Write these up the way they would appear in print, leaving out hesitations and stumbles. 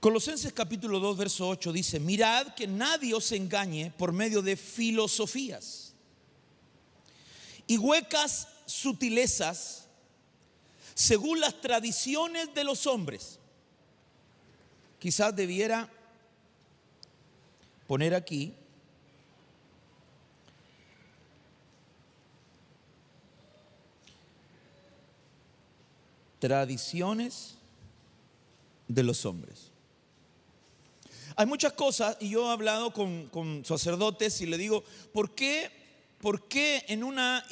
Colosenses capítulo 2, verso 8 dice: mirad que nadie os engañe por medio de filosofías y huecas sutilezas, según las tradiciones de los hombres. Quizás debiera poner aquí: tradiciones de los hombres. Hay muchas cosas, y yo he hablado con sacerdotes y le digo: ¿por qué en una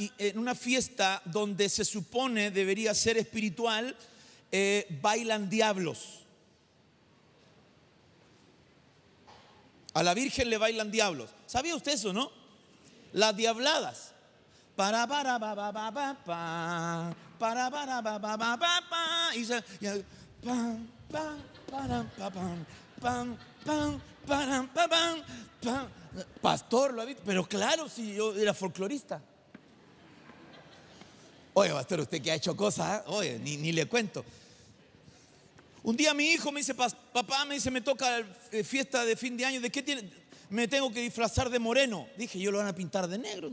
fiesta donde se supone debería ser espiritual, bailan diablos? A la Virgen le bailan diablos. ¿Sabía usted eso, no? Las diabladas. Para ba ba ba ba pa, para ba ba ba ba pa, y pam pam pam pam pam pam pam pam pam. Pastor, ¿lo ha visto? Pero claro, si yo era folclorista. Oye, pastor, usted que ha hecho cosas, oye, ni le cuento. Un día mi hijo me dice: papá, me dice, me toca fiesta de fin de año, ¿de qué tiene? Me tengo que disfrazar de moreno. Dije, yo lo van a pintar de negro.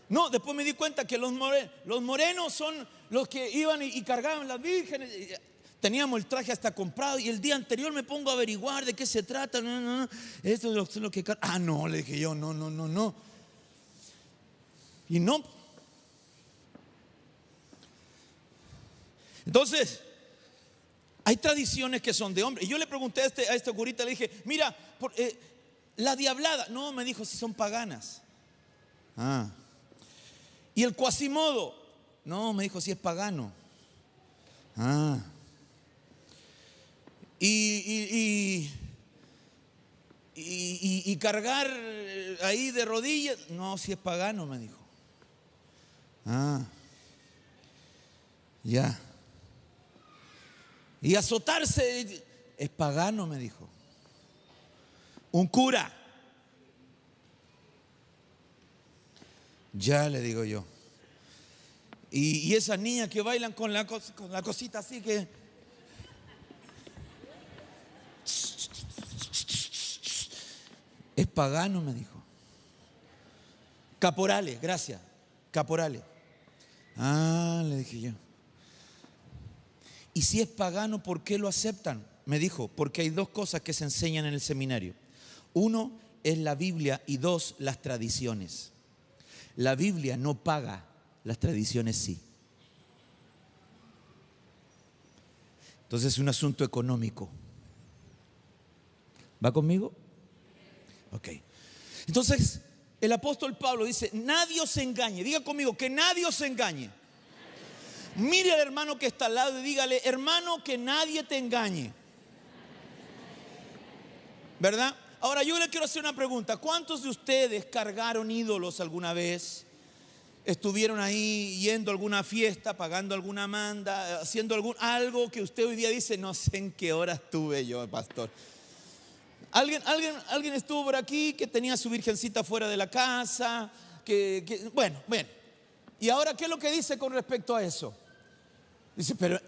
No, después me di cuenta que los morenos son los que iban y cargaban las vírgenes. Teníamos el traje hasta comprado y el día anterior me pongo a averiguar de qué se trata. No. Esto es lo que... no, le dije yo, no. Y no. Entonces, hay tradiciones que son de hombre. Y yo le pregunté a este curita, le dije: mira, la diablada. No, me dijo, si son paganas. Y el cuasimodo. No, me dijo, si es pagano. Y cargar ahí de rodillas. No, si es pagano, me dijo. Ya. Y azotarse es pagano, me dijo. Un cura. Ya, le digo yo. Y esas niñas que bailan con la cosita así que... es pagano, me dijo. Caporales, gracias. Caporales. Le dije yo. Y si es pagano, ¿por qué lo aceptan? Me dijo, porque hay dos cosas que se enseñan en el seminario. Uno es la Biblia y dos, las tradiciones. La Biblia no paga, las tradiciones sí. Entonces es un asunto económico. ¿Va conmigo? Ok. Entonces el apóstol Pablo dice: nadie os engañe. Diga conmigo, que nadie os engañe. Mire al hermano que está al lado y dígale: hermano, que nadie te engañe. ¿Verdad? Ahora yo le quiero hacer una pregunta. ¿Cuántos de ustedes cargaron ídolos alguna vez? Estuvieron ahí yendo a alguna fiesta, pagando alguna manda, haciendo algo que usted hoy día dice: no sé en qué hora estuve yo, pastor. ¿Alguien estuvo por aquí que tenía su virgencita fuera de la casa? Bueno. ¿Y ahora qué es lo que dice con respecto a eso? Dice, pero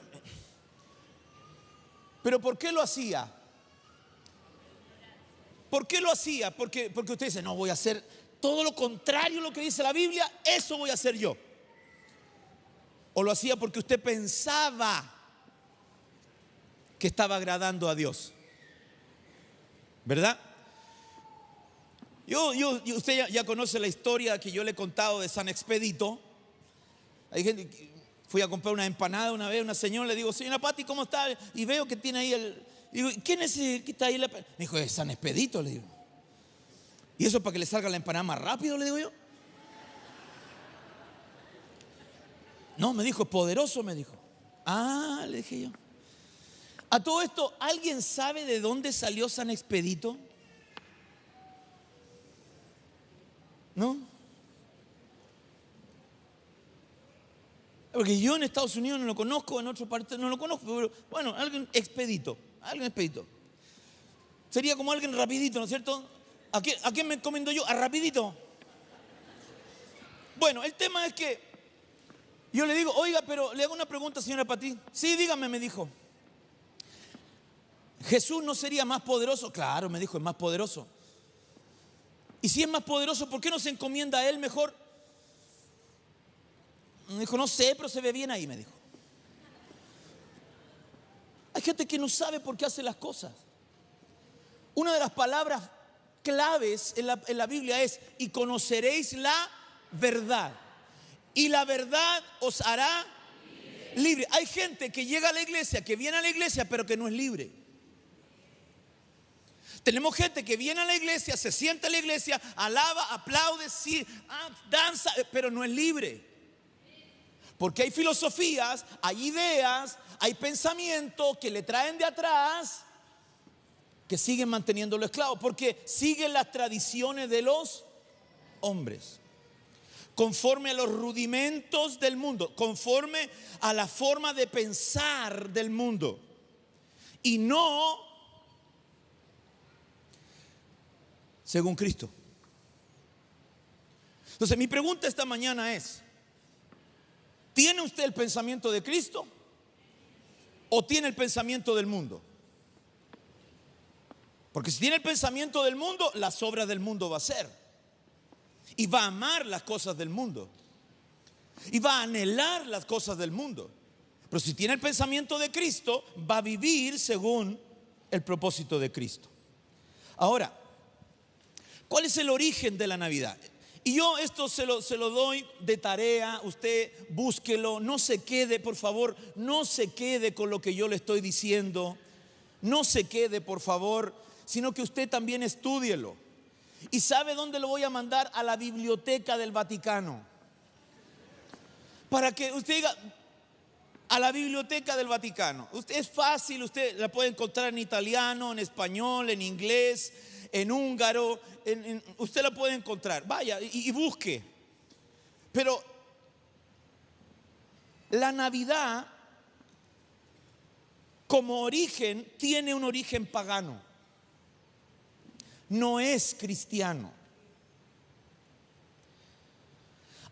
¿por qué lo hacía? ¿Por qué lo hacía? Porque usted dice: no, voy a hacer todo lo contrario a lo que dice la Biblia, eso voy a hacer yo. O lo hacía porque usted pensaba que estaba agradando a Dios. ¿Verdad? Usted ya conoce la historia que yo le he contado de San Expedito. Hay gente que fui a comprar una empanada una vez, una señora, le digo: señora Pati, ¿cómo está? Y veo que tiene ahí digo: ¿quién es el que está ahí? Me dijo: es San Expedito, le digo. ¿Y eso para que le salga la empanada más rápido? Le digo yo. No, me dijo, poderoso, me dijo. Le dije yo. A todo esto, ¿alguien sabe de dónde salió San Expedito? ¿No? Porque yo en Estados Unidos no lo conozco, en otra parte no lo conozco, pero bueno, alguien expedito. Sería como alguien rapidito, ¿no es cierto? ¿A quién me encomiendo yo? A rapidito. Bueno, el tema es que yo le digo: oiga, pero le hago una pregunta, señora Pati. Sí, dígame, me dijo. ¿Jesús no sería más poderoso? Claro, me dijo, es más poderoso. Y si es más poderoso, ¿por qué no se encomienda a Él mejor? Me dijo, no sé, pero se ve bien ahí, me dijo. Hay gente que no sabe por qué hace las cosas. Una de las palabras claves en la Biblia es: y conoceréis la verdad, y la verdad os hará libre. Hay gente que llega a la iglesia, que viene a la iglesia, pero que no es libre. Tenemos gente que viene a la iglesia, se sienta en la iglesia, alaba, aplaude, sí, danza, pero no es libre. Porque hay filosofías, hay ideas, hay pensamientos que le traen de atrás, que siguen manteniéndolo esclavo, porque siguen las tradiciones de los hombres, conforme a los rudimentos del mundo, conforme a la forma de pensar del mundo, y no según Cristo. Entonces mi pregunta esta mañana es: ¿tiene usted el pensamiento de Cristo o tiene el pensamiento del mundo? Porque si tiene el pensamiento del mundo, las obras del mundo va a hacer, y va a amar las cosas del mundo, y va a anhelar las cosas del mundo. Pero si tiene el pensamiento de Cristo, va a vivir según el propósito de Cristo. Ahora, ¿cuál es el origen de la Navidad? Y yo esto se lo doy de tarea. Usted búsquelo, no se quede, por favor, no se quede con lo que yo le estoy diciendo. No se quede, por favor, sino que usted también estúdielo. ¿Y sabe dónde lo voy a mandar? A la Biblioteca del Vaticano. Para que usted diga, a la Biblioteca del Vaticano. Es fácil, usted la puede encontrar en italiano, en español, en inglés, en húngaro, usted la puede encontrar. Vaya y busque. Pero la Navidad, como origen, tiene un origen pagano. No es cristiano.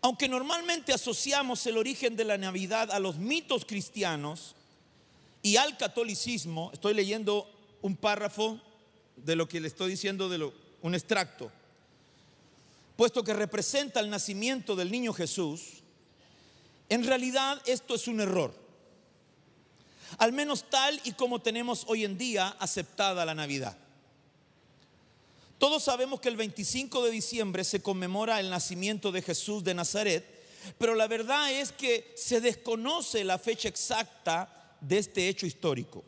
Aunque normalmente asociamos el origen de la Navidad a los mitos cristianos y al catolicismo, estoy leyendo un párrafo de lo que le estoy diciendo, un extracto. Puesto que representa el nacimiento del niño Jesús, en realidad esto es un error. Al menos tal y como tenemos hoy en día aceptada la Navidad. Todos sabemos que el 25 de diciembre se conmemora el nacimiento de Jesús de Nazaret, pero la verdad es que se desconoce la fecha exacta de este hecho histórico.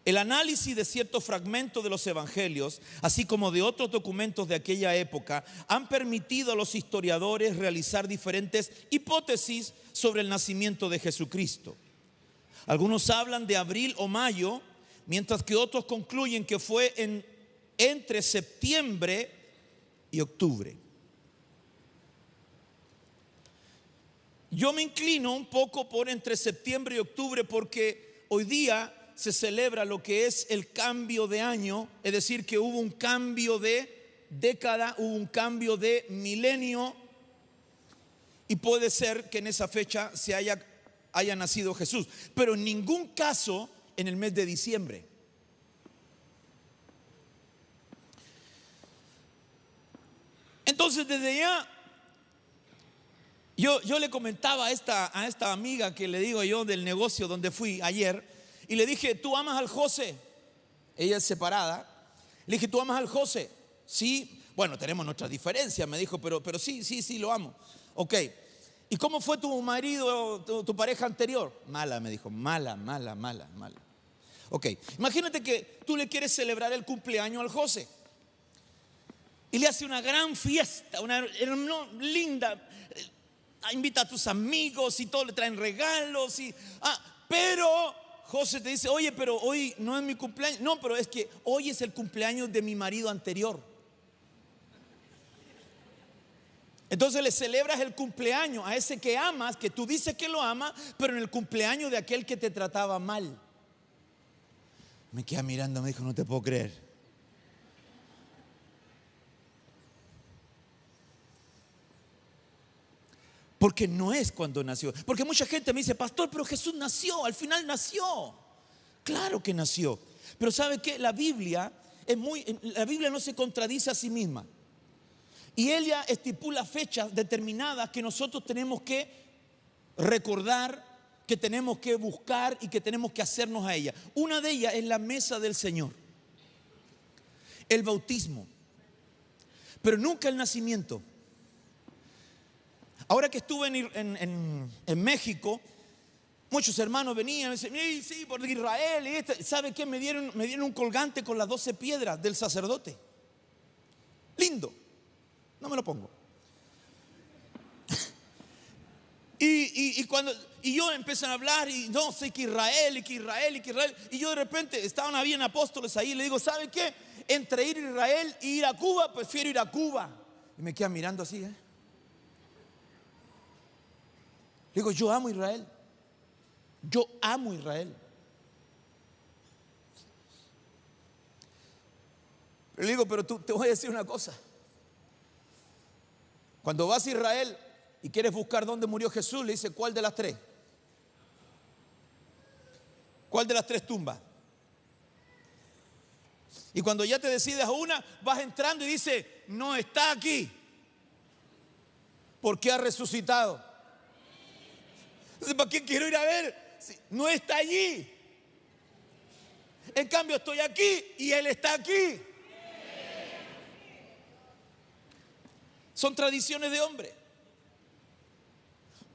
El análisis de ciertos fragmentos de los evangelios, así como de otros documentos de aquella época, han permitido a los historiadores realizar diferentes hipótesis sobre el nacimiento de Jesucristo. Algunos hablan de abril o mayo, mientras que otros concluyen que fue entre septiembre y octubre. Yo me inclino un poco por entre septiembre y octubre, porque hoy día se celebra lo que es el cambio de año, es decir, que hubo un cambio de década, hubo un cambio de milenio, y puede ser que en esa fecha se haya nacido Jesús, pero en ningún caso en el mes de diciembre. Entonces desde ya yo le comentaba a esta amiga que le digo yo del negocio donde fui ayer, y le dije: ¿tú amas al José? Ella es separada. Le dije: ¿tú amas al José? Sí. Bueno, tenemos nuestras diferencias, me dijo, pero sí, lo amo. Ok. ¿Y cómo fue tu marido, tu pareja anterior? Mala, me dijo, mala. Ok, imagínate que tú le quieres celebrar el cumpleaños al José y le hace una gran fiesta, una linda, invita a tus amigos y todos le traen regalos pero José te dice: oye, pero hoy no es mi cumpleaños. No, pero es que hoy es el cumpleaños de mi marido anterior. Entonces le celebras el cumpleaños a ese que amas, que tú dices que lo amas, pero en el cumpleaños de aquel que te trataba mal. Me queda mirando, me dijo: no te puedo creer. Porque no es cuando nació. Porque mucha gente me dice: pastor, pero Jesús nació, al final nació. Claro que nació. Pero ¿sabe qué? La Biblia no se contradice a sí misma. Y ella estipula fechas determinadas que nosotros tenemos que recordar, que tenemos que buscar y que tenemos que hacernos a ella. Una de ellas es la mesa del Señor, el bautismo, pero nunca el nacimiento. Ahora que estuve en México, muchos hermanos venían y me decían, sí, por Israel. Y ¿sabe qué? Me dieron un colgante con las 12 piedras del sacerdote. Lindo. No me lo pongo. Y yo empecé a hablar y no sé que Israel y que Israel y que Israel. Y yo de repente estaban habían apóstoles ahí y le digo, ¿sabe qué? Entre ir a Israel y ir a Cuba, prefiero ir a Cuba. Y me quedan mirando así, Le digo, yo amo Israel. Yo amo Israel. Le digo, pero te voy a decir una cosa. Cuando vas a Israel y quieres buscar dónde murió Jesús, le dice, ¿cuál de las 3? ¿Cuál de las 3 tumbas? Y cuando ya te decides a una, vas entrando y dice, no está aquí, porque ha resucitado. Entonces, ¿para qué quiero ir a ver? Si no está allí. En cambio, estoy aquí y Él está aquí. Son tradiciones de hombre.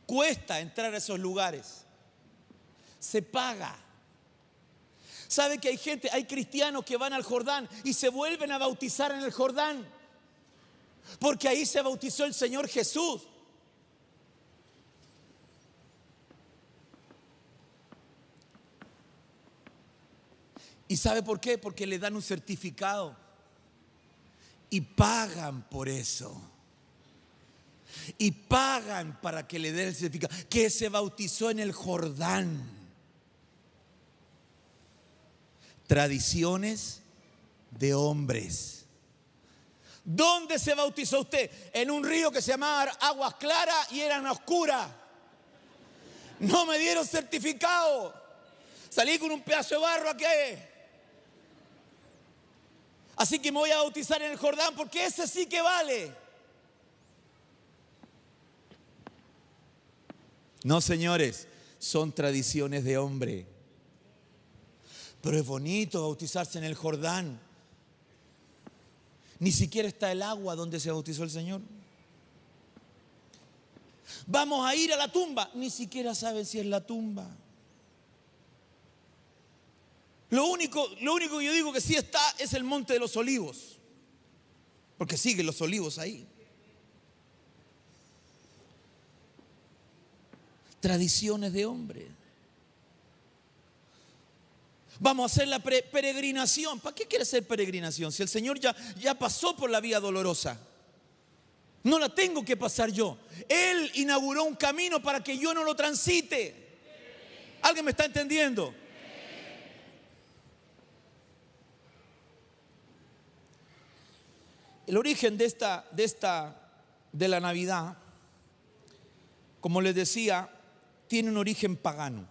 Cuesta entrar a esos lugares. Se paga. ¿Sabe que hay cristianos que van al Jordán y se vuelven a bautizar en el Jordán? Porque ahí se bautizó el Señor Jesús. ¿Y sabe por qué? Porque le dan un certificado y pagan por eso. Y pagan para que le den el certificado que se bautizó en el Jordán. Tradiciones de hombres. ¿Dónde se bautizó usted? En un río que se llamaba Aguas Claras y eran oscuras. No me dieron certificado. Salí con un pedazo de barro aquí. Así que me voy a bautizar en el Jordán porque ese sí que vale. No, señores, son tradiciones de hombre. Pero es bonito bautizarse en el Jordán. Ni siquiera está el agua donde se bautizó el Señor. Vamos a ir a la tumba. Ni siquiera saben si es la tumba. Lo único que yo digo que sí está es el Monte de los Olivos. Porque siguen los olivos ahí. Tradiciones de hombre. Vamos a hacer la peregrinación. ¿Para qué quiere hacer peregrinación? Si el Señor ya pasó por la vía dolorosa. No la tengo que pasar yo. Él inauguró un camino para que yo no lo transite. ¿Alguien me está entendiendo? El origen de la Navidad, como les decía, tiene un origen pagano.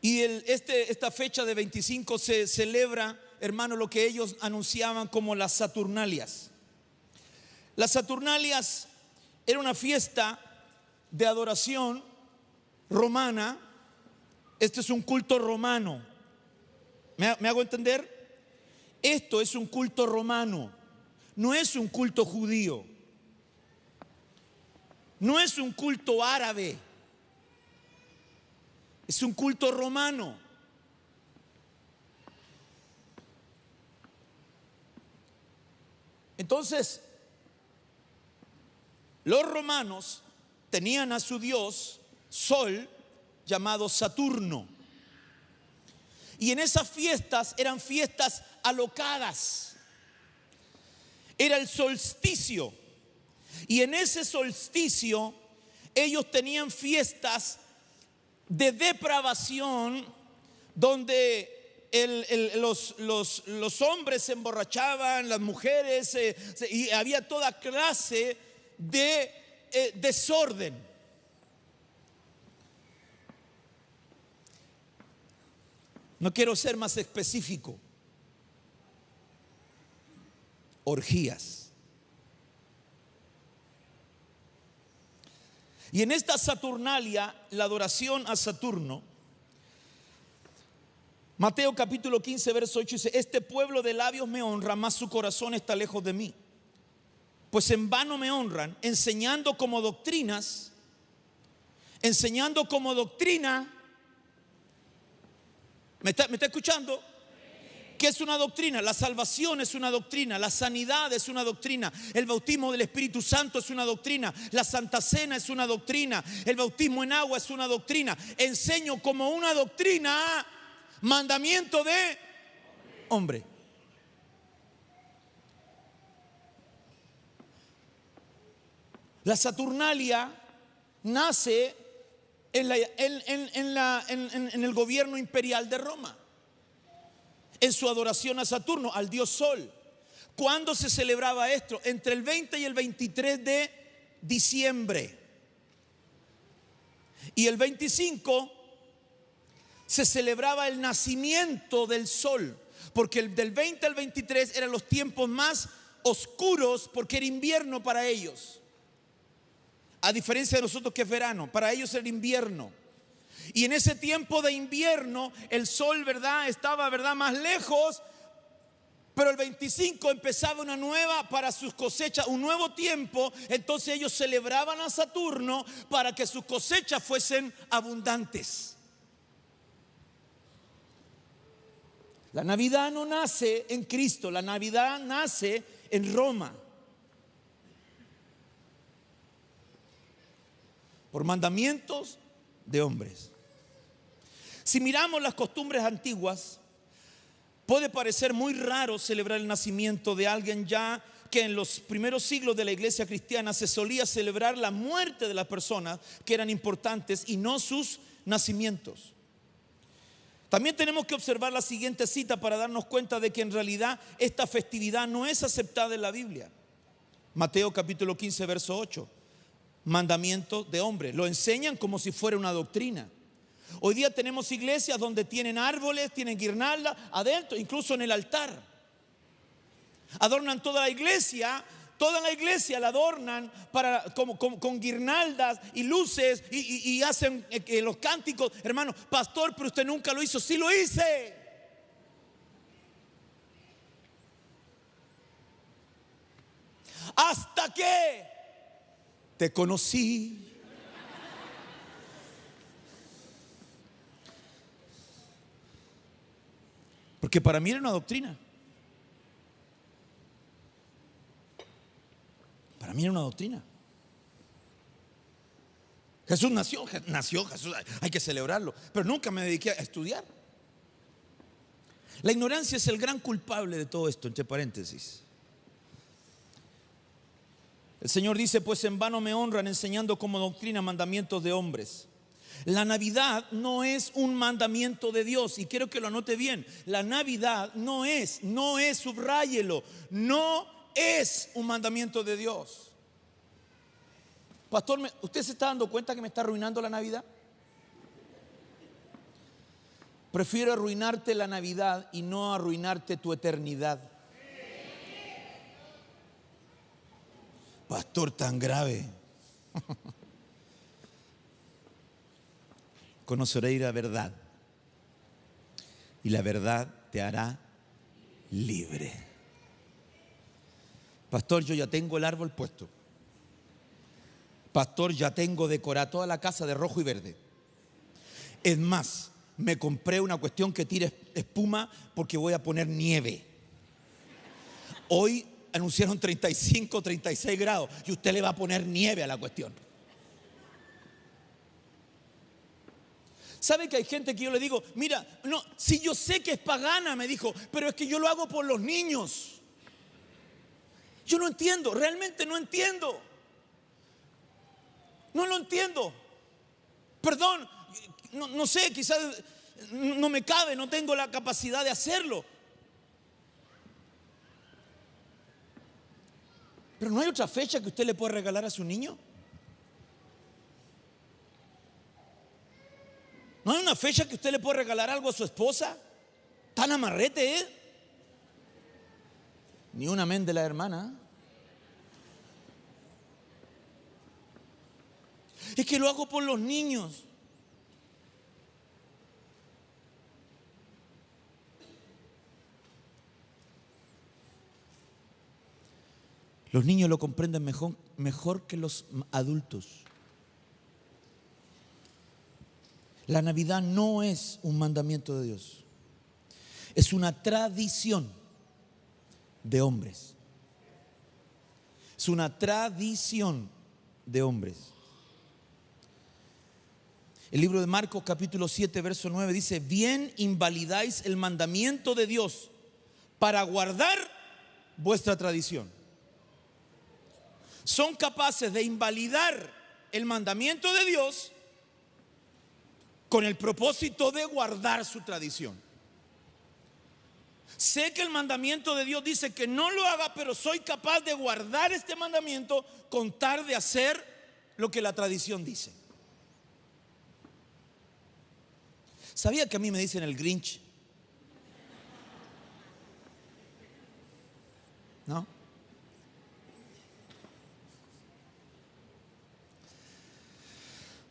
Y esta fecha de 25 se celebra, hermano, lo que ellos anunciaban como las Saturnalias. Las Saturnalias era una fiesta de adoración romana. Este es un culto romano. ¿Me hago entender? Esto es un culto romano. No es un culto judío. No es un culto árabe. Es un culto romano. Entonces, los romanos tenían a su dios Sol llamado Saturno. Y en esas fiestas eran fiestas alocadas. Era el solsticio. Y en ese solsticio ellos tenían fiestas de depravación donde los hombres se emborrachaban, las mujeres, y había toda clase de desorden. No quiero ser más específico. Orgías. Y en esta Saturnalia, la adoración a Saturno, Mateo capítulo 15, verso 8 dice: este pueblo de labios me honra, mas su corazón está lejos de mí. Pues en vano me honran, enseñando como doctrina. ¿Me está escuchando? ¿Qué es una doctrina? La salvación es una doctrina, la sanidad es una doctrina, el bautismo del Espíritu Santo es una doctrina, la Santa Cena es una doctrina, el bautismo en agua es una doctrina. Enseño como una doctrina mandamiento de hombre. La Saturnalia nace en el gobierno imperial de Roma, en su adoración a Saturno, al dios Sol. ¿Cuándo se celebraba esto? Entre el 20 y el 23 de diciembre. Y el 25 se celebraba el nacimiento del Sol, porque del 20 al 23 eran los tiempos más oscuros, porque era invierno para ellos. A diferencia de nosotros que es verano, para ellos era invierno. Y en ese tiempo de invierno el sol, ¿verdad?, estaba, ¿verdad?, más lejos. Pero el 25 empezaba una nueva, para sus cosechas, un nuevo tiempo. Entonces ellos celebraban a Saturno para que sus cosechas fuesen abundantes. La Navidad no nace en Cristo, la Navidad nace en Roma. Por mandamientos de hombres. Si miramos las costumbres antiguas, puede parecer muy raro celebrar el nacimiento de alguien, ya que en los primeros siglos de la iglesia cristiana se solía celebrar la muerte de las personas que eran importantes y no sus nacimientos. También tenemos que observar la siguiente cita para darnos cuenta de que en realidad esta festividad no es aceptada en la Biblia. Mateo capítulo 15, verso 8. Mandamiento de hombre. Lo enseñan como si fuera una doctrina. Hoy día tenemos iglesias donde tienen árboles, tienen guirnaldas adentro, incluso en el altar. Adornan toda la iglesia la adornan con guirnaldas y luces y hacen los cánticos. Hermano, pastor, pero usted nunca lo hizo. Sí lo hice. Hasta que te conocí. Porque para mí era una doctrina. Para mí era una doctrina. Jesús nació, Jesús, hay que celebrarlo. Pero nunca me dediqué a estudiar. La ignorancia es el gran culpable de todo esto, entre paréntesis. El Señor dice: pues en vano me honran, enseñando como doctrina mandamientos de hombres. La Navidad no es un mandamiento de Dios, y quiero que lo anote bien. La Navidad no es, subráyelo, no es un mandamiento de Dios. Pastor, ¿usted se está dando cuenta que me está arruinando la Navidad? Prefiero arruinarte la Navidad y no arruinarte tu eternidad. Pastor, tan grave. Conoceréis la verdad y la verdad te hará libre. Pastor, yo ya tengo el árbol puesto. Pastor, ya tengo decorada toda la casa de rojo y verde. Es más, me compré una cuestión que tire espuma porque voy a poner nieve. Hoy anunciaron 35, 36 grados y usted le va a poner nieve a la cuestión. ¿Sabe que hay gente que yo le digo: mira, no, si yo sé que es pagana, me dijo, pero es que yo lo hago por los niños? Yo no entiendo, realmente no entiendo. No lo entiendo. Perdón, no sé, quizás no me cabe, no tengo la capacidad de hacerlo. Pero ¿no hay otra fecha que usted le puede regalar a su niño? ¿No hay una fecha que usted le puede regalar algo a su esposa? tan amarrete, ¿eh? Ni un amén de la hermana. Es que lo hago por los niños. Los niños lo comprenden mejor que los adultos. La Navidad no es un mandamiento de Dios. Es una tradición de hombres. Es una tradición de hombres. El libro de Marcos capítulo 7 verso 9 dice: bien invalidáis el mandamiento de Dios para guardar vuestra tradición. Son capaces de invalidar el mandamiento de Dios con el propósito de guardar su tradición. Sé que el mandamiento de Dios dice que no lo haga, pero soy capaz de guardar este mandamiento con tal de hacer lo que la tradición dice. ¿Sabía que a mí me dicen el Grinch? ¿No?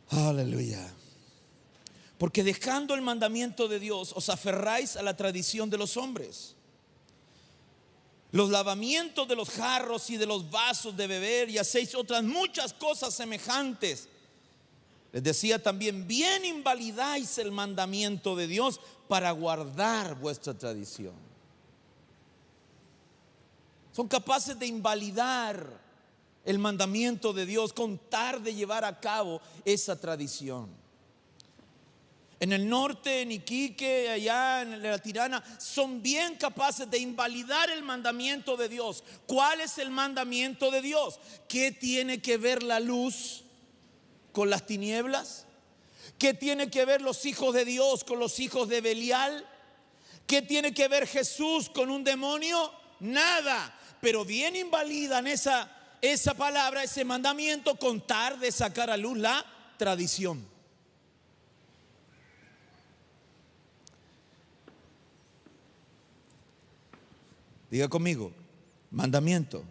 Aleluya. Porque dejando el mandamiento de Dios, os aferráis a la tradición de los hombres. Los lavamientos de los jarros y de los vasos de beber, y hacéis otras muchas cosas semejantes. Les decía también: bien invalidáis el mandamiento de Dios para guardar vuestra tradición. Son capaces de invalidar el mandamiento de Dios con tal de llevar a cabo esa tradición. En el norte, en Iquique, allá en la Tirana, son bien capaces de invalidar el mandamiento de Dios. ¿Cuál es el mandamiento de Dios? ¿Qué tiene que ver la luz con las tinieblas? ¿Qué tiene que ver los hijos de Dios con los hijos de Belial? ¿Qué tiene que ver Jesús con un demonio? Nada. Pero bien invalidan esa palabra, ese mandamiento, con tal de sacar a luz la tradición. Diga conmigo: mandamiento.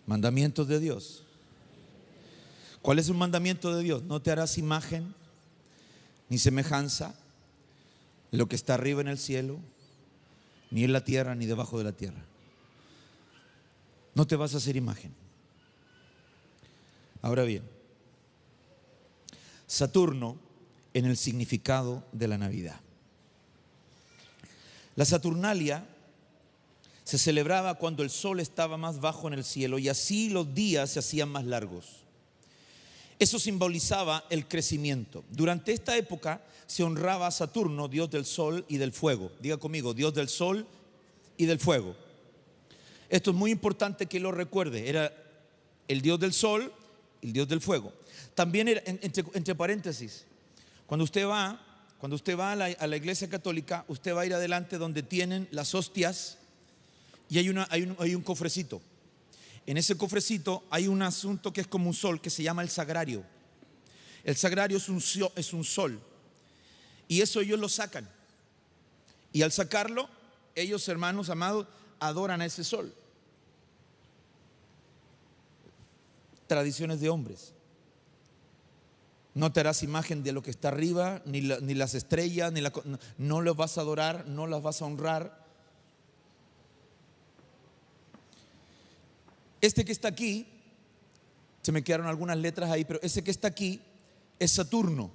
Mandamientos de Dios. ¿Cuál es un mandamiento de Dios? No te harás imagen ni semejanza de lo que está arriba en el cielo, ni en la tierra, ni debajo de la tierra. No te vas a hacer imagen. Ahora bien, Saturno en el significado de la Navidad. La Saturnalia se celebraba cuando el sol estaba más bajo en el cielo, y así los días se hacían más largos. Eso simbolizaba el crecimiento. Durante esta época se honraba a Saturno, dios del sol y del fuego. Diga conmigo: dios del sol y del fuego. Esto es muy importante que lo recuerde. Era el dios del sol y el dios del fuego. También era, entre paréntesis, cuando usted va a la iglesia católica, usted va a ir adelante donde tienen las hostias, y hay un cofrecito. En ese cofrecito hay un asunto que es como un sol, que se llama el sagrario. El sagrario es un sol, y eso ellos lo sacan. Y al sacarlo, ellos, hermanos amados, adoran a ese sol. Tradiciones de hombres. No te harás imagen de lo que está arriba, ni las estrellas, no los vas a adorar, no las vas a honrar. Este que está aquí, se me quedaron algunas letras ahí, pero ese que está aquí es Saturno.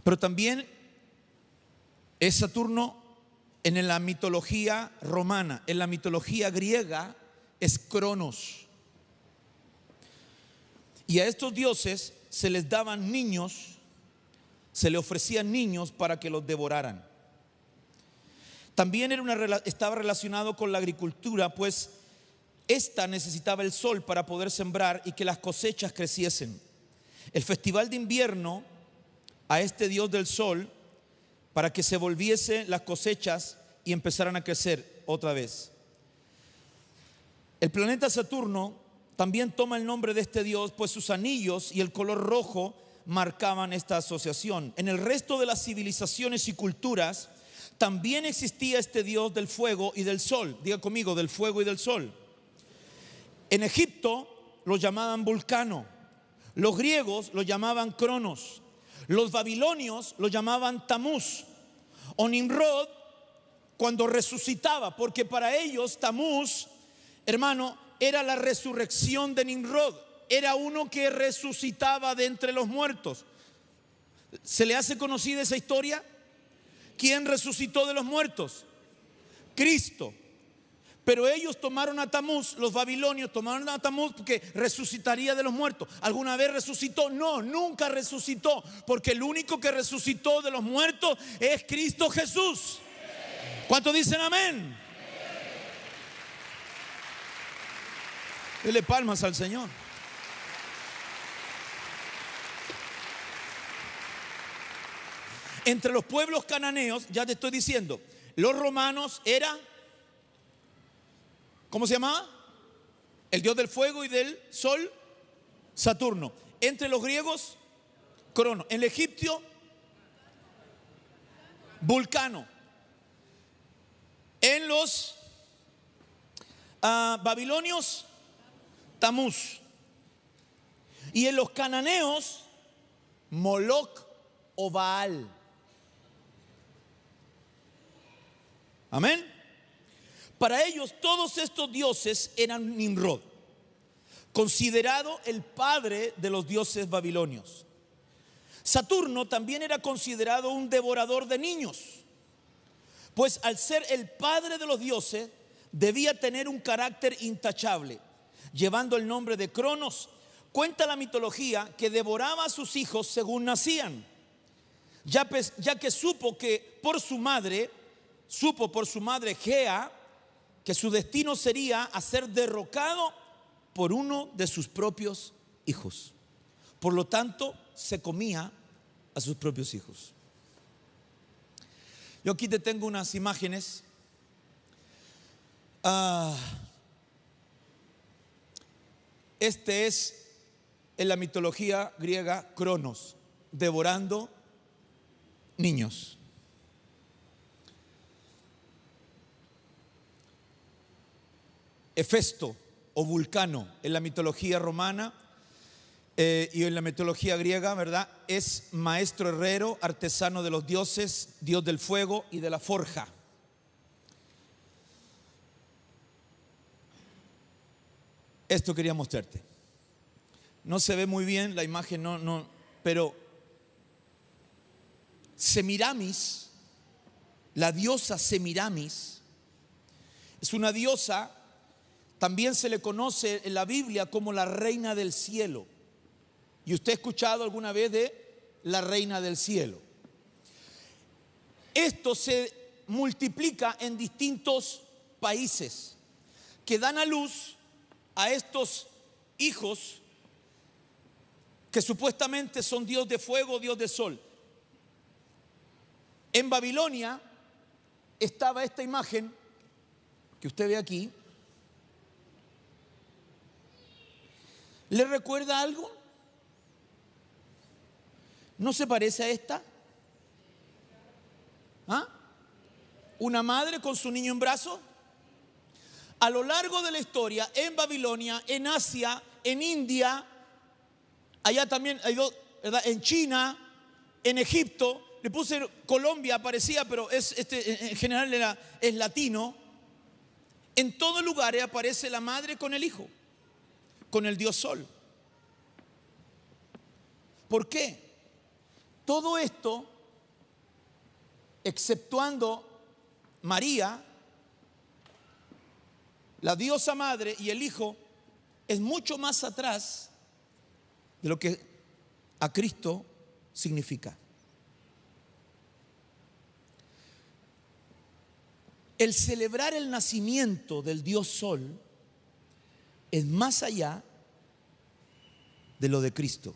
Pero también es Saturno en la mitología romana. En la mitología griega es Cronos. Y a estos dioses se les daban niños, se les ofrecían niños para que los devoraran. También estaba relacionado con la agricultura, pues esta necesitaba el sol para poder sembrar y que las cosechas creciesen. El festival de invierno a este dios del sol, para que se volviesen las cosechas y empezaran a crecer otra vez. El planeta Saturno también toma el nombre de este dios, pues sus anillos y el color rojo marcaban esta asociación. En el resto de las civilizaciones y culturas también existía este dios del fuego y del sol. Diga conmigo, del fuego y del sol. En Egipto lo llamaban Vulcano, los griegos lo llamaban Cronos, los babilonios lo llamaban Tamuz o Nimrod cuando resucitaba, porque para ellos Tamuz, hermano, era la resurrección de Nimrod, era uno que resucitaba de entre los muertos. ¿Se le hace conocida esa historia? ¿Quién resucitó de los muertos? Cristo. Pero ellos tomaron a Tamuz, los babilonios tomaron a Tamuz porque resucitaría de los muertos. ¿Alguna vez resucitó? No, nunca resucitó, porque el único que resucitó de los muertos es Cristo Jesús. ¿Cuántos dicen amén? Dele palmas al Señor. Entre los pueblos cananeos, ya te estoy diciendo, los romanos era, ¿cómo se llamaba? El dios del fuego y del sol, Saturno. Entre los griegos, Crono. En el egipcio, Vulcano. En los babilonios, Tamuz. Y en los cananeos, Moloc o Baal. Amén. Para ellos todos estos dioses eran Nimrod, considerado el padre de los dioses babilonios. Saturno también era considerado un devorador de niños, pues al ser el padre de los dioses debía tener un carácter intachable, llevando el nombre de Cronos. Cuenta la mitología que devoraba a sus hijos según nacían, ya que supo por su madre Gea, que su destino sería a ser derrocado por uno de sus propios hijos. Por lo tanto, se comía a sus propios hijos. Yo aquí te tengo unas imágenes. Este es en la mitología griega Cronos, devorando niños. Hefesto o Vulcano en la mitología romana y en la mitología griega, ¿verdad? Es maestro herrero, artesano de los dioses, dios del fuego y de la forja. Esto quería mostrarte. No se ve muy bien la imagen, pero Semiramis, la diosa Semiramis, es una diosa. También se le conoce en la Biblia como la reina del cielo. ¿Y usted ha escuchado alguna vez de la reina del cielo? Esto se multiplica en distintos países que dan a luz a estos hijos que supuestamente son dios de fuego, dios de sol. En Babilonia estaba esta imagen que usted ve aquí. ¿Le recuerda algo? ¿No se parece a esta? ¿Ah? ¿Una madre con su niño en brazos? A lo largo de la historia, en Babilonia, en Asia, en India, allá también hay dos, ¿verdad? En China, en Egipto, le puse Colombia, aparecía, pero en general es latino. En todos lugares aparece la madre con el hijo, con el dios sol. ¿Por qué? Todo esto, exceptuando María, la diosa madre y el hijo, es mucho más atrás de lo que a Cristo significa. El celebrar el nacimiento del dios sol es más allá de lo de Cristo.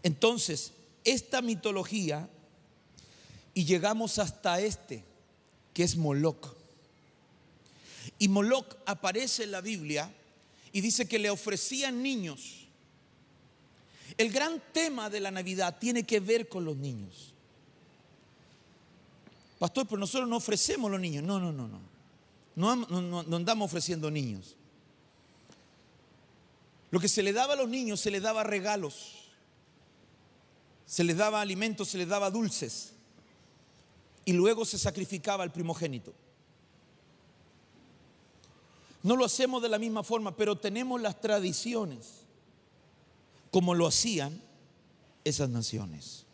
Entonces, esta mitología, y llegamos hasta que es Moloc. Y Moloc aparece en la Biblia y dice que le ofrecían niños. El gran tema de la Navidad tiene que ver con los niños. Pastor, pero nosotros no ofrecemos los niños. No. No andamos ofreciendo niños. Lo que se le daba a los niños, se les daba regalos, se les daba alimentos, se les daba dulces, y luego se sacrificaba al primogénito. No lo hacemos de la misma forma, pero tenemos las tradiciones como lo hacían esas naciones.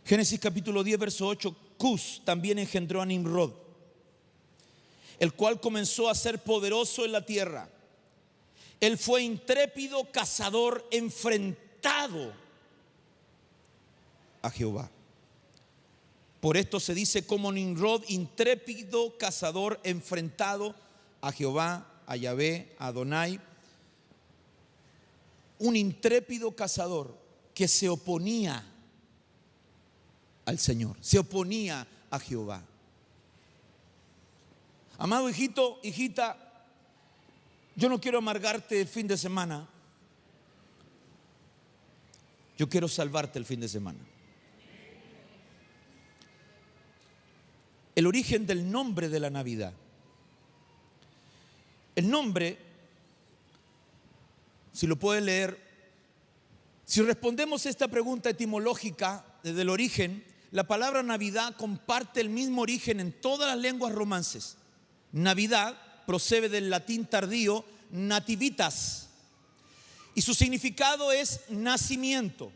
Génesis capítulo 10, verso 8. Cus también engendró a Nimrod, el cual comenzó a ser poderoso en la tierra. Él fue intrépido cazador enfrentado a Jehová. Por esto se dice como Nimrod, intrépido cazador enfrentado a Jehová, a Yahvé, a Adonai. Un intrépido cazador que se oponía al Señor, se oponía a Jehová. Amado hijito, hijita, yo no quiero amargarte el fin de semana. Yo quiero salvarte el fin de semana. El origen del nombre de la Navidad. El nombre, si lo puedes leer, si respondemos esta pregunta etimológica desde el origen, la palabra Navidad comparte el mismo origen en todas las lenguas romances. Navidad procede del latín tardío nativitas y su significado es nacimiento.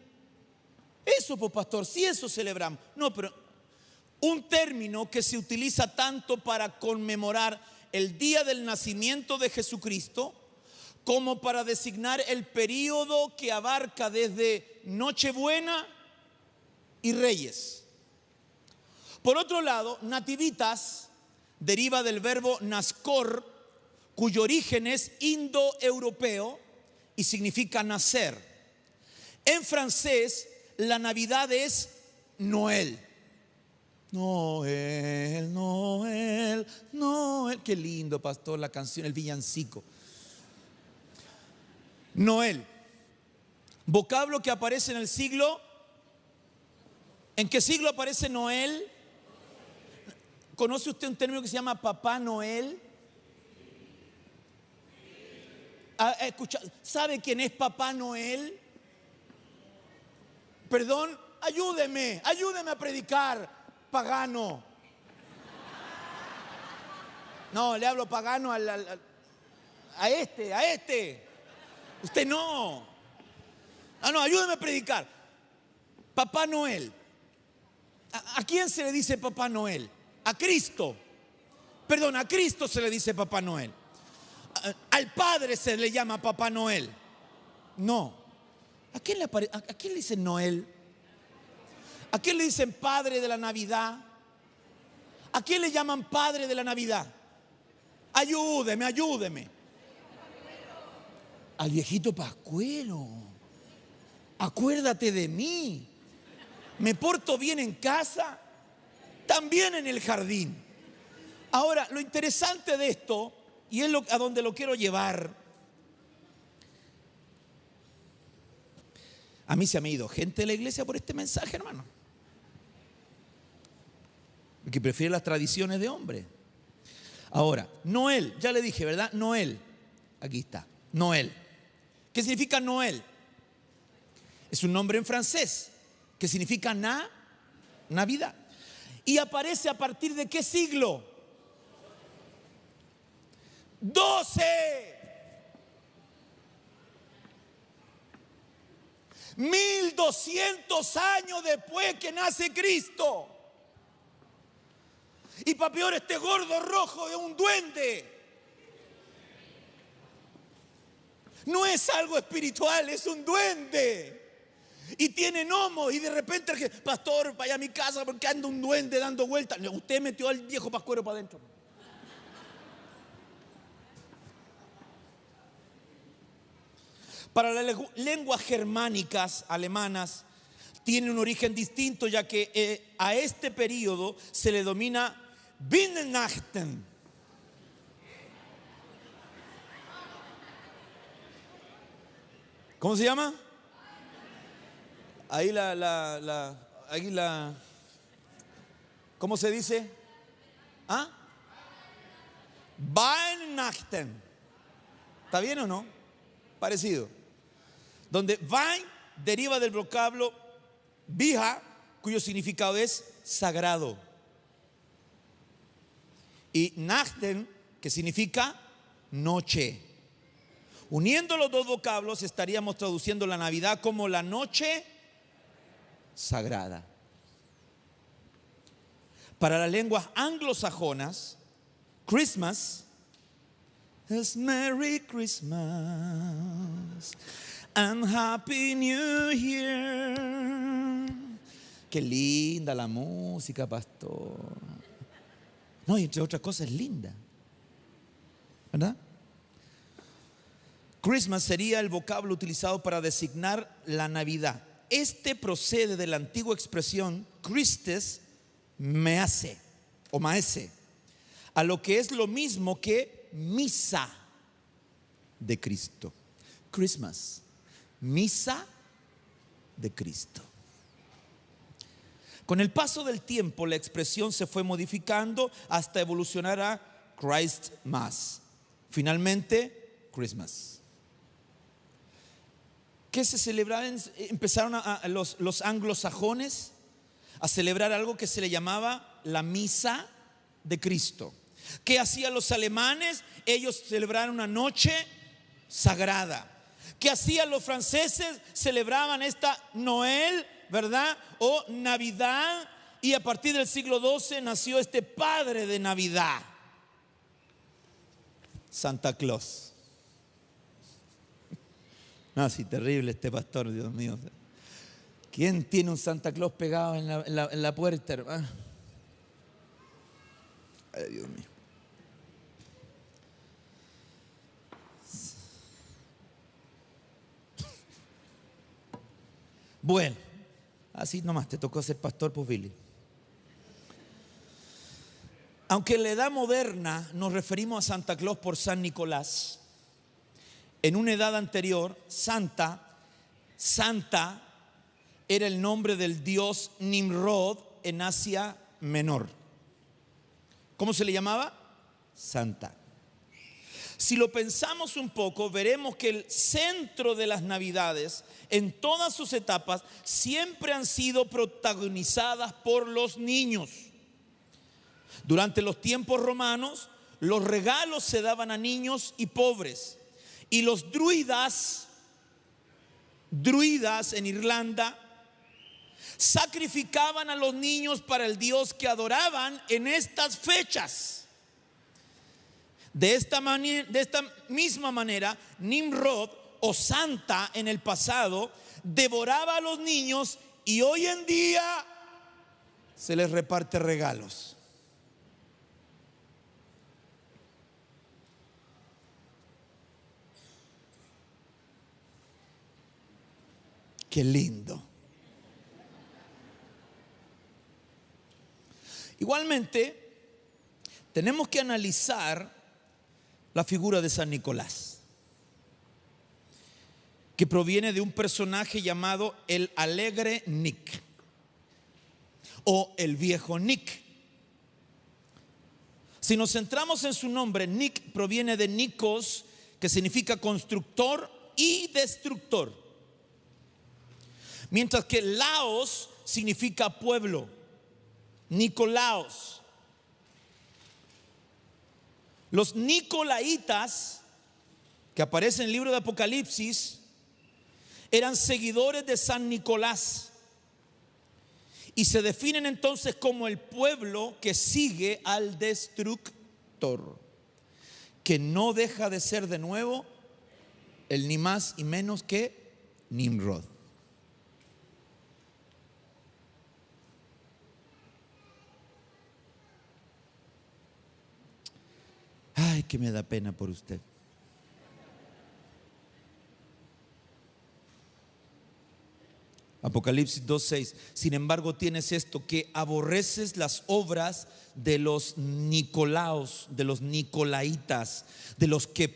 Eso, pues pastor, si eso celebramos. No, pero un término que se utiliza tanto para conmemorar el día del nacimiento de Jesucristo como para designar el período que abarca desde Nochebuena y Reyes. Por otro lado, nativitas deriva del verbo nascor, cuyo origen es indoeuropeo y significa nacer. En francés, la Navidad es Noel. Noel, Noel, Noel. Qué lindo, pastor, la canción, el villancico. Noel, vocablo que aparece en el siglo. ¿En qué siglo aparece Noel? ¿Conoce usted un término que se llama Papá Noel? ¿Sabe quién es Papá Noel? Perdón, ayúdeme a predicar, pagano. No, le hablo pagano a este. Usted no. No, ayúdeme a predicar. Papá Noel. ¿A quién se le dice Papá Noel? A Cristo. Perdón, a Cristo se le dice Papá Noel. Al Padre se le llama Papá Noel. No. ¿A quién le dicen Noel? ¿A quién le dicen Padre de la Navidad? ¿A quién le llaman Padre de la Navidad? Ayúdeme. Al viejito Pascuero. Acuérdate de mí. Me porto bien en casa, también en el jardín. Ahora, lo interesante de esto, y es a donde lo quiero llevar. A mí se me ha ido gente de la iglesia por este mensaje, hermano, que prefiere las tradiciones de hombre. Ahora, Noel, ya le dije, ¿verdad? Noel, aquí está, Noel. ¿Qué significa Noel? Es un nombre en francés que significa Navidad. ¿Y aparece a partir de qué siglo? 12. 1200 años después que nace Cristo. Y para peor, este gordo rojo es un duende. No es algo espiritual, es un duende. Y tiene gnomos. Y de repente, pastor, vaya a mi casa porque anda un duende dando vueltas. Usted metió al viejo Pascuero para adentro. Para las lenguas germánicas alemanas tiene un origen distinto, ya que a este periodo se le denomina Weihnachten. ¿Cómo se llama? Ahí ¿cómo se dice? ¿Ah? Weihnachten. ¿Está bien o no? Parecido. Donde Wein deriva del vocablo Vija, cuyo significado es sagrado. Y Nachten, que significa noche. Uniendo los dos vocablos estaríamos traduciendo la Navidad como la noche sagrada. Para las lenguas anglosajonas, Christmas es Merry Christmas and Happy New Year. Qué linda la música, pastor. No, y entre otras cosas es linda, ¿verdad? Christmas sería el vocablo utilizado para designar la Navidad. Este procede de la antigua expresión Christes mease o maese, a lo que es lo mismo que misa de Cristo. Christmas, misa de Cristo. Con el paso del tiempo, la expresión se fue modificando hasta evolucionar a Christmas. Finalmente, Christmas. ¿Qué se celebraba? Empezaron los anglosajones a celebrar algo que se le llamaba la misa de Cristo. ¿Qué hacían los alemanes? Ellos celebraron una noche sagrada. ¿Qué hacían los franceses? Celebraban esta Noel, ¿verdad? O Navidad. Y a partir del siglo XII nació este padre de Navidad, Santa Claus. No, sí, terrible este pastor, Dios mío. ¿Quién tiene un Santa Claus pegado en la puerta, hermano? Ay, Dios mío. Bueno, así nomás te tocó ser pastor, pues, Billy. Aunque en la edad moderna nos referimos a Santa Claus por San Nicolás, en una edad anterior, Santa era el nombre del dios Nimrod en Asia Menor. ¿Cómo se le llamaba? Santa. Si lo pensamos un poco, veremos que el centro de las Navidades, en todas sus etapas, siempre han sido protagonizadas por los niños. Durante los tiempos romanos, los regalos se daban a niños y pobres. Y los druidas en Irlanda, sacrificaban a los niños para el dios que adoraban en estas fechas. De esta misma manera, Nimrod o Santa en el pasado devoraba a los niños y hoy en día se les reparte regalos. Qué lindo. Igualmente, tenemos que analizar la figura de San Nicolás, que proviene de un personaje llamado el alegre Nick o el viejo Nick. Si nos centramos en su nombre, Nick proviene de Nikos, que significa constructor y destructor. Mientras que Laos significa pueblo. Nicolaos. Los nicolaitas, que aparecen en el libro de Apocalipsis, eran seguidores de San Nicolás y se definen entonces como el pueblo que sigue al destructor, que no deja de ser de nuevo el ni más y menos que Nimrod. Ay, que me da pena por usted. Apocalipsis 2:6. Sin embargo, tienes esto, que aborreces las obras de los Nicolaos, de los Nicolaitas, de los que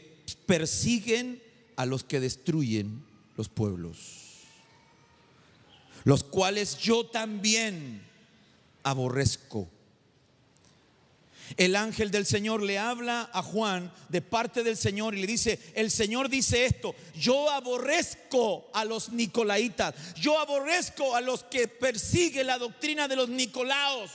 persiguen a los que destruyen los pueblos. los cuales yo también aborrezco. El ángel del Señor le habla a Juan de parte del Señor y le dice: el Señor dice esto: yo aborrezco a los nicolaitas, yo aborrezco a los que persiguen la doctrina de los nicolaos.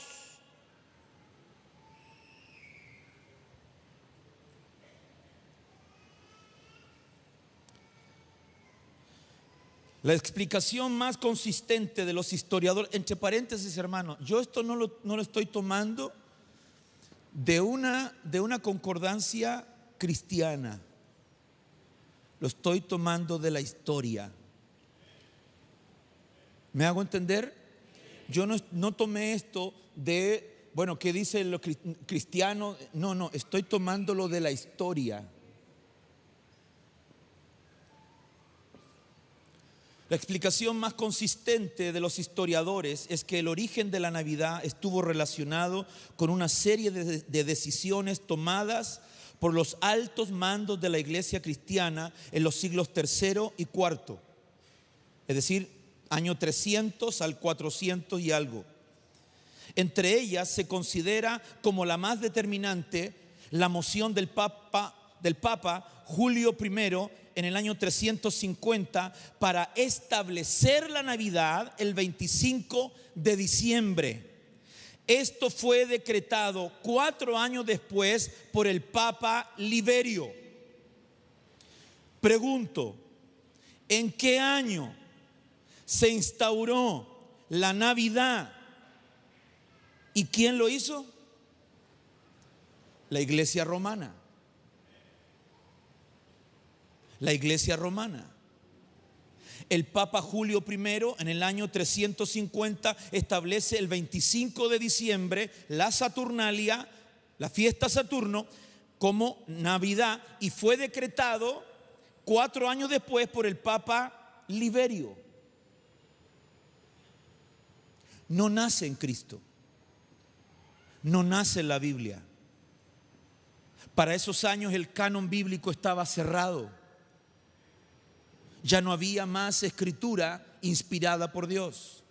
La explicación más consistente de los historiadores, entre paréntesis, hermano, yo esto no lo estoy tomando de una concordancia cristiana, lo estoy tomando de la historia. ¿Me hago entender? Yo no tomé esto de, bueno, ¿qué dice los cristianos? No, estoy tomándolo de la historia. La explicación más consistente de los historiadores es que el origen de la Navidad estuvo relacionado con una serie de decisiones tomadas por los altos mandos de la iglesia cristiana en los siglos III y IV, es decir, año 300 al 400 y algo. Entre ellas se considera como la más determinante la moción del Papa Julio I en el año 350 para establecer la Navidad el 25 de diciembre. Esto fue decretado 4 años después por el Papa Liberio. Pregunto, ¿en qué año se instauró la Navidad? ¿Y quién lo hizo? La Iglesia Romana. La Iglesia Romana. El Papa Julio I en el año 350 establece el 25 de diciembre la Saturnalia, la fiesta Saturno, como Navidad, y fue decretado 4 años después por el Papa Liberio. No nace en Cristo, no nace en la Biblia. Para esos años el canon bíblico estaba cerrado. Ya no había más escritura inspirada por Dios.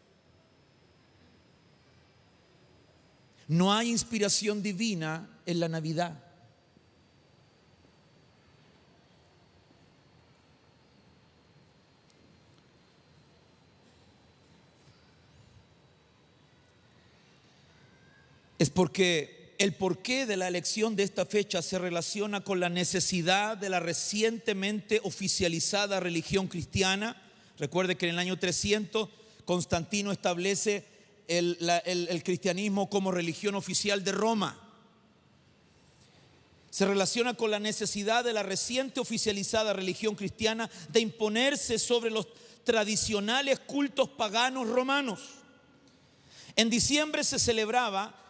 No hay inspiración divina en la Navidad. Es porque el porqué de la elección de esta fecha se relaciona con la necesidad de la recientemente oficializada religión cristiana. Recuerde que en el año 300 Constantino establece el cristianismo como religión oficial de Roma. Se relaciona con la necesidad de la reciente oficializada religión cristiana de imponerse sobre los tradicionales cultos paganos romanos. En diciembre se celebraba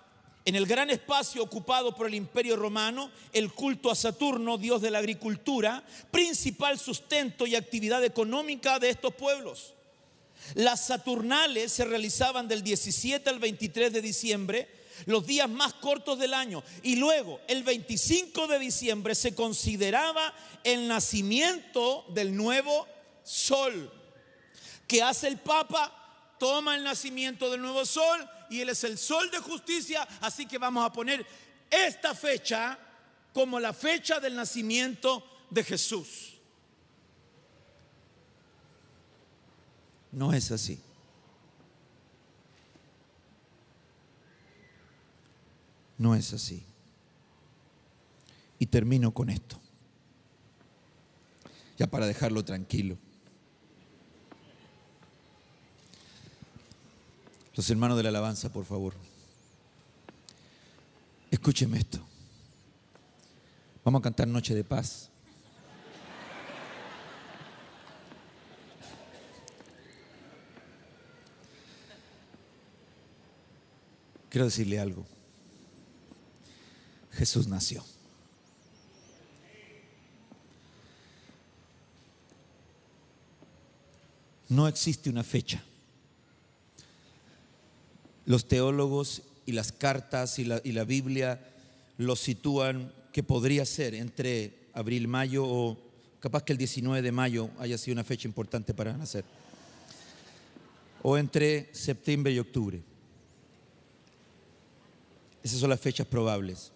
en el gran espacio ocupado por el Imperio Romano el culto a Saturno, dios de la agricultura, principal sustento y actividad económica de estos pueblos. Las Saturnales se realizaban del 17 al 23 de diciembre, los días más cortos del año, y luego el 25 de diciembre se consideraba el nacimiento del nuevo sol. ¿Qué hace el Papa? Toma el nacimiento del nuevo sol y él es el sol de justicia, así que vamos a poner esta fecha como la fecha del nacimiento de Jesús. No es así. No es así. Y termino con esto, ya para dejarlo tranquilo. Los hermanos de la alabanza, por favor, escúcheme esto. Vamos a cantar Noche de Paz. Quiero decirle algo. Jesús nació. No existe una fecha. Los teólogos y las cartas y la Biblia lo sitúan que podría ser entre abril, mayo, o capaz que el 19 de mayo haya sido una fecha importante para nacer. o entre septiembre y octubre. Esas son las fechas probables.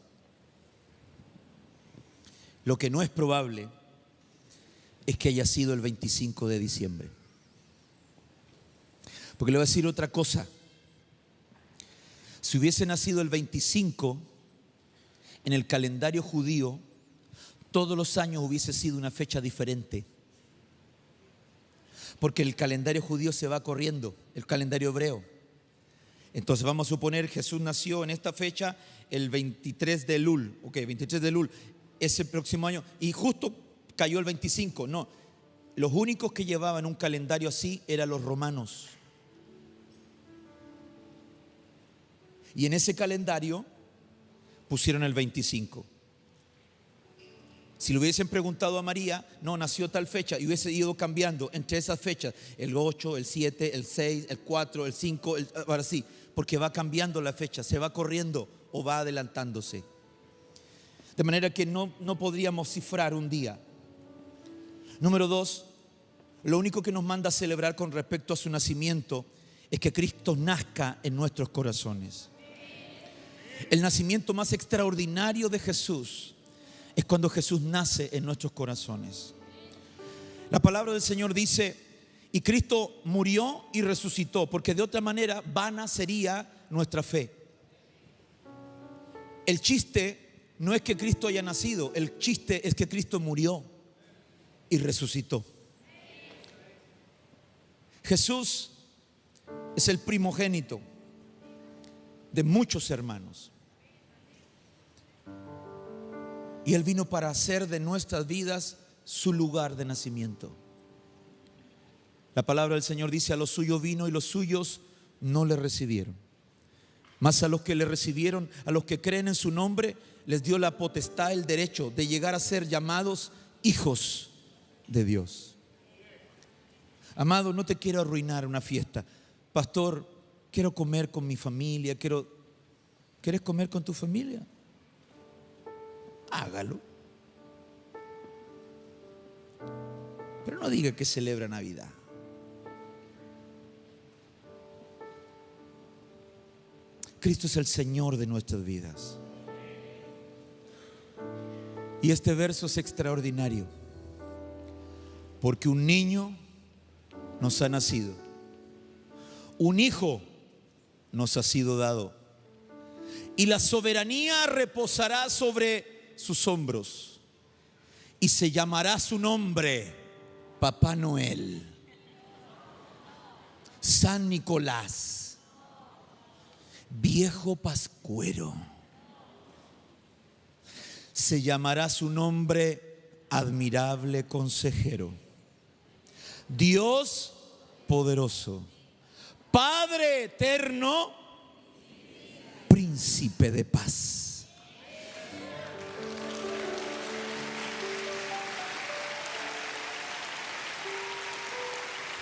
Lo que no es probable es que haya sido el 25 de diciembre. Porque le voy a decir otra cosa. Si hubiese nacido el 25 en el calendario judío, todos los años hubiese sido una fecha diferente. Porque el calendario judío se va corriendo, el calendario hebreo. Entonces vamos a suponer Jesús nació en esta fecha el 23 de Elul. Ok, 23 de Elul, ese próximo año. Y justo cayó el 25. No, los únicos que llevaban un calendario así eran los romanos. Y en ese calendario pusieron el 25. Si le hubiesen preguntado a María, no, nació tal fecha, y hubiese ido cambiando entre esas fechas, el 8, el 7, el 6, el 4, el 5, ahora sí, porque va cambiando la fecha, se va corriendo o va adelantándose. De manera que no podríamos cifrar un día. Número 2, lo único que nos manda a celebrar con respecto a su nacimiento es que Cristo nazca en nuestros corazones. El nacimiento más extraordinario de Jesús es cuando Jesús nace en nuestros corazones. La palabra del Señor dice: y Cristo murió y resucitó, porque de otra manera vana sería nuestra fe. El chiste no es que Cristo haya nacido, el chiste es que Cristo murió y resucitó. Jesús es el primogénito de muchos hermanos. Y Él vino para hacer de nuestras vidas su lugar de nacimiento. La palabra del Señor dice: a los suyos vino y los suyos no le recibieron. Mas a los que le recibieron, a los que creen en su nombre, les dio la potestad, el derecho de llegar a ser llamados hijos de Dios. Amado, no te quiero arruinar una fiesta. Pastor, quiero comer con mi familia. ¿Quieres comer con tu familia? Hágalo. Pero no diga que celebra Navidad. Cristo es el Señor de nuestras vidas. Y este verso es extraordinario, porque un niño nos ha nacido, un hijo nos ha sido dado, y la soberanía reposará sobre sus hombros, y se llamará su nombre Papá Noel, San Nicolás, Viejo Pascuero. Se llamará su nombre Admirable Consejero, Dios Poderoso, Padre Eterno, Príncipe de Paz.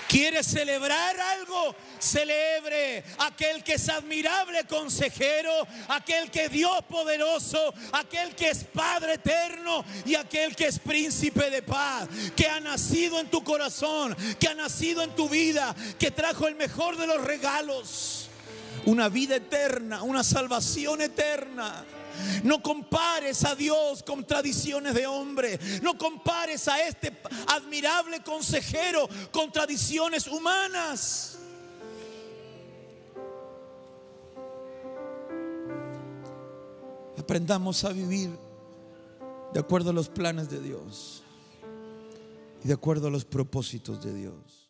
¿Quiere celebrar algo? Celebre aquel que es admirable consejero, aquel que es Dios poderoso, aquel que es Padre eterno y aquel que es príncipe de paz, que ha nacido en tu corazón, que ha nacido en tu vida, que trajo el mejor de los regalos, una vida eterna, una salvación eterna. No compares a Dios con tradiciones de hombre. No compares a este admirable consejero con tradiciones humanas. Aprendamos a vivir de acuerdo a los planes de Dios y de acuerdo a los propósitos de Dios.